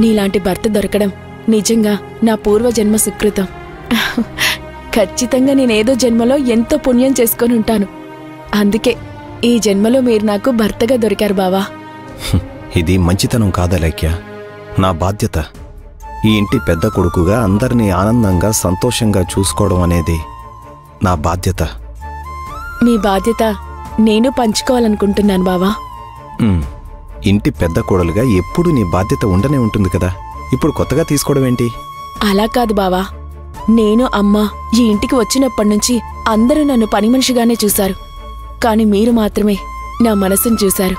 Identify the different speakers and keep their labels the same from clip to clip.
Speaker 1: నీలాంటి భర్త దొరకడం నిజంగా నా పూర్వజన్మ సుకృతం. ఖచ్చితంగా నేనేదో జన్మలో ఎంతో పుణ్యం చేసుకొని ఉంటాను. అందుకే ఈ జన్మలో మీరు నాకు భర్తగా దొరికారు బావా.
Speaker 2: ఇది మంచితనం కాదలేఖ్య, నా బాధ్యత. ఈ ఇంటి పెద్ద కొడుకుగా అందరినీ ఆనందంగా సంతోషంగా చూసుకోవడం అనేది నా బాధ్యత.
Speaker 1: మీ బాధ్యత నేను పంచుకోవాలనుకుంటున్నాను బావా.
Speaker 2: ఇంటి పెద్ద కోడలుగా ఎప్పుడు నీ బాధ్యత ఉండనే ఉంటుంది కదా, ఇప్పుడు కొత్తగా తీసుకోవడం ఏంటి?
Speaker 1: అలా కాదు బావా, నేను అమ్మ ఈ ఇంటికి వచ్చినప్పటినుంచి అందరూ నన్ను పని మనిషిగానే చూశారు. కాని మీరు మాత్రమే నా మనసును చూశారు.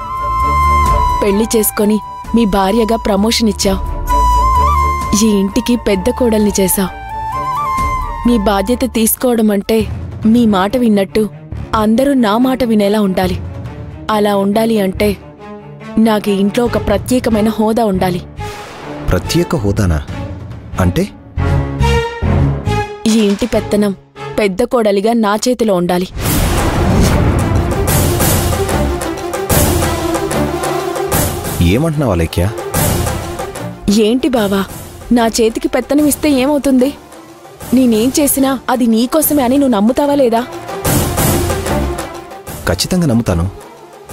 Speaker 1: పెళ్లి చేసుకొని మీ భార్యగా ప్రమోషన్ ఇచ్చావు. ఈ ఇంటికి పెద్ద కోడల్ని చేశావు. మీ బాధ్యత తీసుకోవడం అంటే మీ మాట విన్నట్టు అందరూ నా మాట వినేలా ఉండాలి. అలా ఉండాలి అంటే నాకు ఈ ఇంట్లో ఒక ప్రత్యేకమైన హోదా ఉండాలి.
Speaker 2: ప్రత్యేక హోదానా అంటే?
Speaker 1: ఈ ఇంటి పెత్తనం పెద్ద కోడలిగా నా చేతిలో ఉండాలి.
Speaker 2: ఏమంటున్నావా లేఖ్య?
Speaker 1: ఏంటి బావా, నా చేతికి పెత్తనం ఇస్తే ఏమవుతుంది? నేనేం చేసినా అది నీకోసమే అని నువ్వు నమ్ముతావా లేదా?
Speaker 2: ఖచ్చితంగా నమ్ముతాను.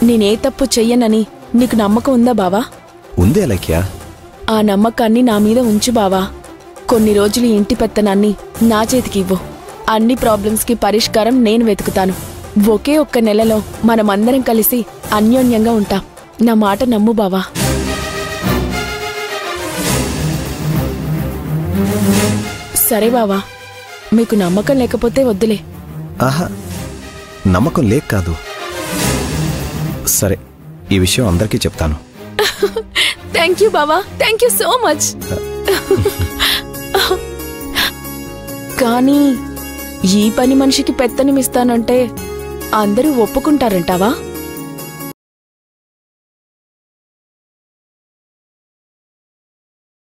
Speaker 1: నేనే తప్పు చెయ్యనని నీకు నమ్మకం ఉందా బావా?
Speaker 2: ఉందే లేఖ్య.
Speaker 1: ఆ నమ్మకాన్ని నా మీద ఉంచు బావా. కొన్ని రోజులు ఇంటి పెత్తనాన్ని నా చేతికి ఇవ్వు. అన్ని ప్రాబ్లమ్స్కి పరిష్కారం నేను వెతుకుతాను. ఒకే ఒక్క నెలలో మనమందరం కలిసి అన్యోన్యంగా ఉంటాం. నా మాట నమ్ము బావా. సరే బావా, మీకు నమ్మకం లేకపోతే వద్దులే.
Speaker 2: ఆహా, నమ్మకం లేక కాదు. సరే, ఈ విషయం అందరికీ చెప్తాను.
Speaker 1: థ్యాంక్ యూ బావా, థ్యాంక్ యూ సో మచ్. కానీ ఈ పని మనిషికి పెత్తనం ఇస్తానంటే అందరూ ఒప్పుకుంటారంటావా?